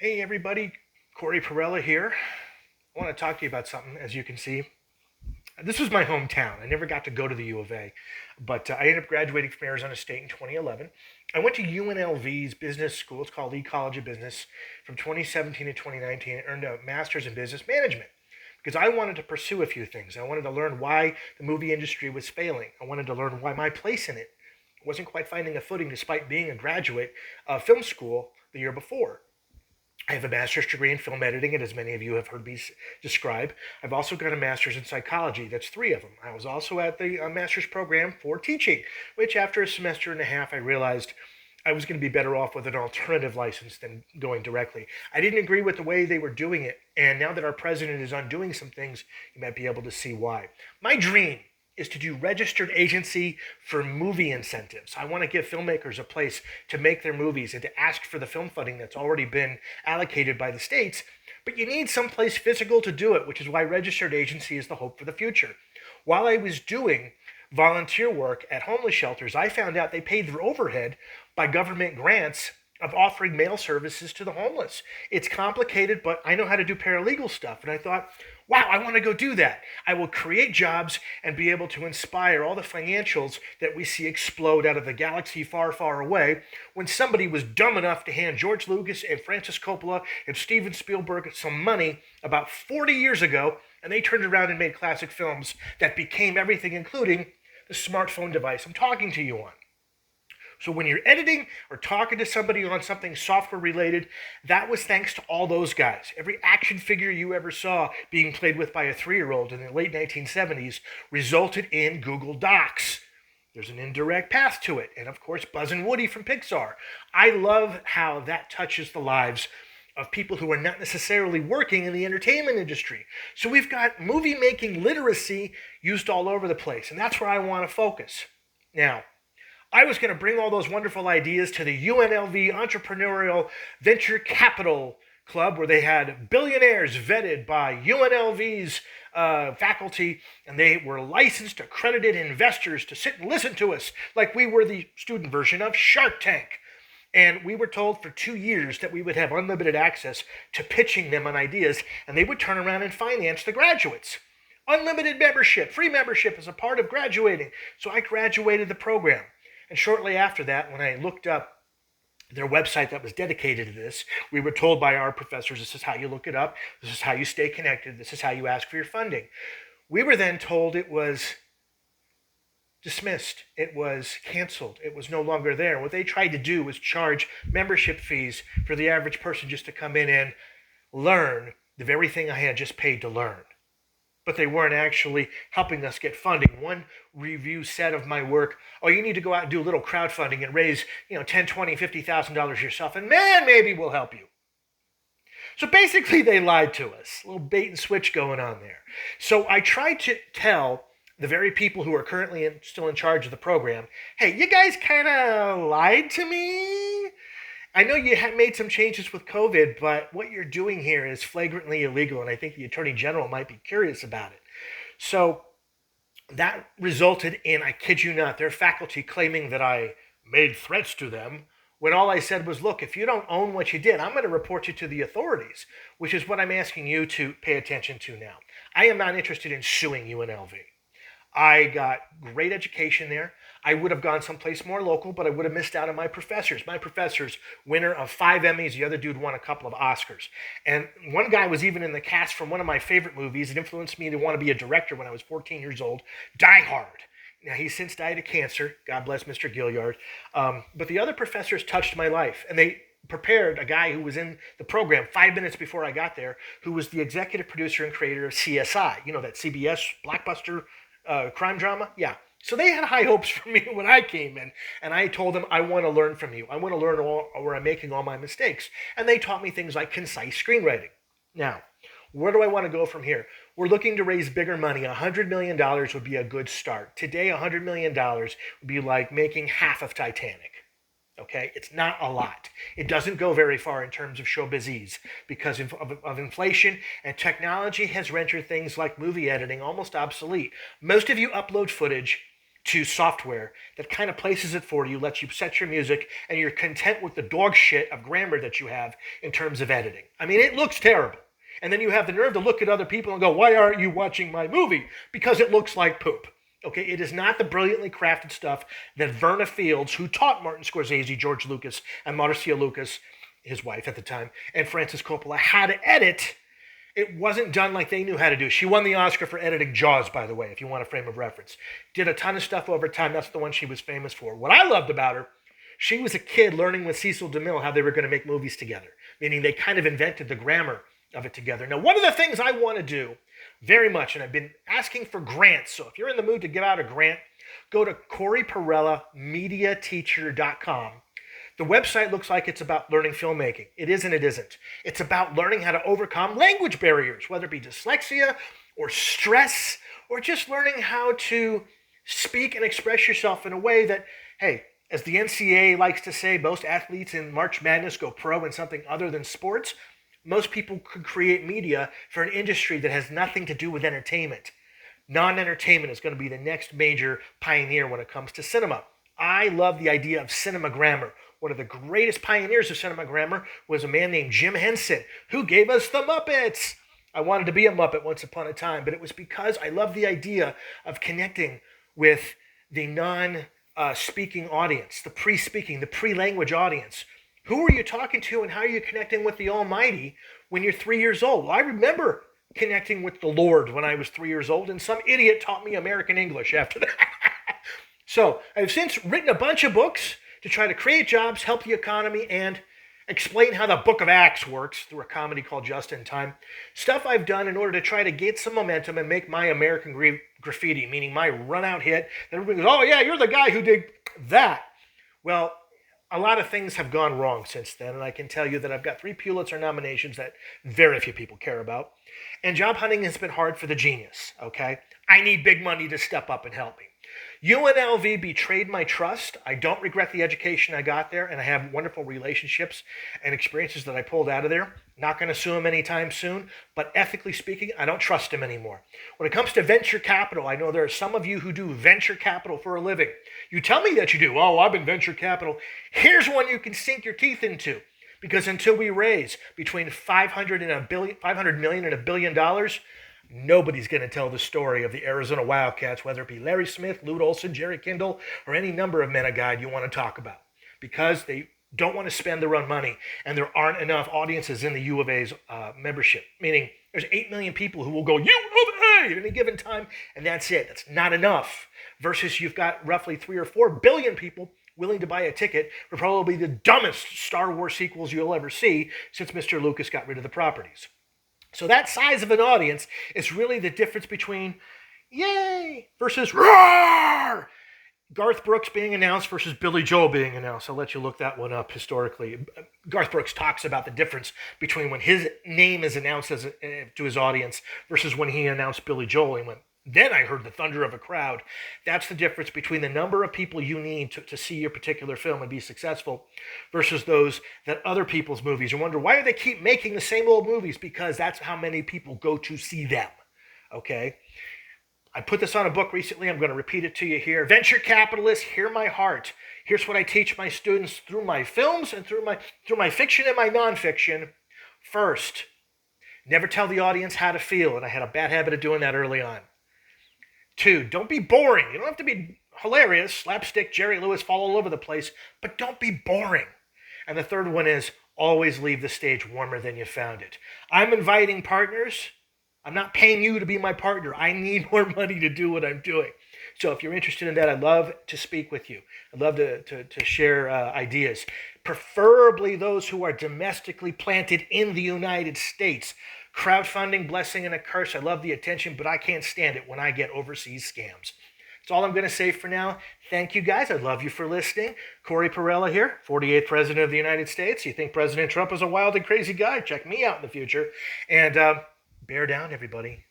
Hey everybody, Cory Parella here. I want to talk to you about something. As you can see, this was my hometown. I never got to go to the U of A, but I ended up graduating from Arizona State in 2011. I went to UNLV's business school. It's called Lee College of Business from 2017 to 2019 and earned a master's in business management because I wanted to pursue a few things. I wanted to learn why the movie industry was failing. I wanted to learn why my place in it wasn't quite finding a footing despite being a graduate of film school the year before. I have a master's degree in film editing, and as many of you have heard me describe, I've also got a master's in psychology. That's three of them. I was also at the master's program for teaching, which after a semester and a half, I realized I was going to be better off with an alternative license than going directly. I didn't agree with the way they were doing it, and now that our president is undoing some things, you might be able to see why. My dream is to do registered agency for movie incentives. I want to give filmmakers a place to make their movies and to ask for the film funding that's already been allocated by the states, but you need some place physical to do it, which is why registered agency is the hope for the future. While I was doing volunteer work at homeless shelters, I found out they paid their overhead by government grants of offering mail services to the homeless. It's complicated, but I know how to do paralegal stuff. And I thought, wow, I want to go do that. I will create jobs and be able to inspire all the financials that we see explode out of the galaxy far, far away when somebody was dumb enough to hand George Lucas and Francis Coppola and Steven Spielberg some money about 40 years ago, and they turned around and made classic films that became everything, including the smartphone device I'm talking to you on. So when you're editing or talking to somebody on something software related, that was thanks to all those guys. Every action figure you ever saw being played with by a 3-year-old in the late 1970s resulted in Google Docs. There's an indirect path to it. And of course, Buzz and Woody from Pixar. I love how that touches the lives of people who are not necessarily working in the entertainment industry. So we've got movie making literacy used all over the place. And that's where I want to focus. Now, I was going to bring all those wonderful ideas to the UNLV Entrepreneurial Venture Capital Club, where they had billionaires vetted by UNLV's faculty, and they were licensed, accredited investors to sit and listen to us like we were the student version of Shark Tank. And we were told for 2 years that we would have unlimited access to pitching them on ideas, and they would turn around and finance the graduates. Unlimited membership, free membership is a part of graduating. So I graduated the program. And shortly after that, when I looked up their website that was dedicated to this, we were told by our professors, this is how you look it up, this is how you stay connected, this is how you ask for your funding. We were then told it was dismissed, it was canceled, it was no longer there. What they tried to do was charge membership fees for the average person just to come in and learn the very thing I had just paid to learn. But they weren't actually helping us get funding. One review said of my work, oh, you need to go out and do a little crowdfunding and raise, $10, $20, $50,000 yourself, and man, maybe we'll help you. So basically they lied to us. A little bait and switch going on there. So I tried to tell the very people who are currently still in charge of the program, hey, you guys kind of lied to me. I know you have made some changes with COVID, but what you're doing here is flagrantly illegal, and I think the Attorney General might be curious about it. So that resulted in, I kid you not, their faculty claiming that I made threats to them, when all I said was, look, if you don't own what you did, I'm going to report you to the authorities, which is what I'm asking you to pay attention to now. I am not interested in suing UNLV. I got great education there. I would have gone someplace more local, but I would have missed out on my professors. My professors, winner of 5 Emmys, the other dude won a couple of Oscars. And one guy was even in the cast from one of my favorite movies. It influenced me to want to be a director when I was 14 years old, Die Hard. Now, he's since died of cancer. God bless Mr. Gilliard. But the other professors touched my life, and they prepared a guy who was in the program 5 minutes before I got there, who was the executive producer and creator of CSI, that CBS blockbuster crime drama. Yeah. So they had high hopes for me when I came in, and I told them, I want to learn from you. I want to learn where I'm making all my mistakes. And they taught me things like concise screenwriting. Now, where do I want to go from here? We're looking to raise bigger money. $100 million would be a good start. Today, $100 million would be like making half of Titanic. Okay, it's not a lot. It doesn't go very far in terms of showbiz because of inflation, and technology has rendered things like movie editing almost obsolete. Most of you upload footage to software that kind of places it for you, lets you set your music, and you're content with the dog shit of grammar that you have in terms of editing. I mean, it looks terrible. And then you have the nerve to look at other people and go, why aren't you watching my movie? Because it looks like poop. Okay, it is not the brilliantly crafted stuff that Verna Fields, who taught Martin Scorsese, George Lucas, and Marcia Lucas, his wife at the time, and Francis Coppola, how to edit. It wasn't done like they knew how to do. She won the Oscar for editing Jaws, by the way, if you want a frame of reference. Did a ton of stuff over time. That's the one she was famous for. What I loved about her, she was a kid learning with Cecil DeMille how they were going to make movies together, meaning they kind of invented the grammar of it together. Now, one of the things I want to do very much, and I've been asking for grants, so if you're in the mood to give out a grant, go to Cory Parella, mediateacher.com. The website looks like it's about learning filmmaking. It is and it isn't. It's about learning how to overcome language barriers, whether it be dyslexia or stress, or just learning how to speak and express yourself in a way that, hey, as the NCAA likes to say, most athletes in March Madness go pro in something other than sports. Most people could create media for an industry that has nothing to do with entertainment. Non-entertainment is going to be the next major pioneer when it comes to cinema. I love the idea of cinema grammar. One of the greatest pioneers of cinema grammar was a man named Jim Henson, who gave us the Muppets. I wanted to be a Muppet once upon a time, but it was because I love the idea of connecting with the non-speaking audience, the pre-speaking, the pre-language audience. Who are you talking to and how are you connecting with the Almighty when you're 3 years old? Well, I remember connecting with the Lord when I was 3 years old, and some idiot taught me American English after that. So I've since written a bunch of books to try to create jobs, help the economy, and explain how the Book of Acts works through a comedy called Just in Time. Stuff I've done in order to try to get some momentum and make my American graffiti, meaning my run-out hit, that everybody goes, oh yeah, you're the guy who did that. Well, a lot of things have gone wrong since then, and I can tell you that I've got 3 Pulitzer nominations that very few people care about. And job hunting has been hard for the genius, okay? I need big money to step up and help me. UNLV betrayed my trust. I don't regret the education I got there, and I have wonderful relationships and experiences that I pulled out of there. Not going to sue them anytime soon, but ethically speaking, I don't trust them anymore. When it comes to venture capital, I know there are some of you who do venture capital for a living. You tell me that you do. Oh, I've been venture capital. Here's one you can sink your teeth into, because until we raise between 500 million and $1 billion, nobody's going to tell the story of the Arizona Wildcats, whether it be Larry Smith, Lute Olson, Jerry Kindle, or any number of men of God you want to talk about, because they don't want to spend their own money, and there aren't enough audiences in the U of A's membership, meaning there's 8 million people who will go U of A at any given time, and that's it. That's not enough, versus you've got roughly 3 or 4 billion people willing to buy a ticket for probably the dumbest Star Wars sequels you'll ever see since Mr. Lucas got rid of the properties. So that size of an audience is really the difference between yay versus roar. Garth Brooks being announced versus Billy Joel being announced. I'll let you look that one up historically. Garth Brooks talks about the difference between when his name is announced to his audience versus when he announced Billy Joel. He went, then I heard the thunder of a crowd. That's the difference between the number of people you need to see your particular film and be successful versus those that other people's movies. You wonder, why do they keep making the same old movies? Because that's how many people go to see them, okay? I put this on a book recently. I'm going to repeat it to you here. Venture capitalists, hear my heart. Here's what I teach my students through my films and through my fiction and my nonfiction. First, never tell the audience how to feel, and I had a bad habit of doing that early on. 2, don't be boring. You don't have to be hilarious, slapstick, Jerry Lewis, fall all over the place, but don't be boring. And the third one is always leave the stage warmer than you found it. I'm inviting partners. I'm not paying you to be my partner. I need more money to do what I'm doing. So if you're interested in that, I'd love to speak with you. I'd love to share ideas, preferably those who are domestically planted in the United States. Crowdfunding, blessing, and a curse. I love the attention, but I can't stand it when I get overseas scams. That's all I'm going to say for now. Thank you, guys. I love you for listening. Cory Parella here, 48th President of the United States. You think President Trump is a wild and crazy guy? Check me out in the future. And bear down, everybody.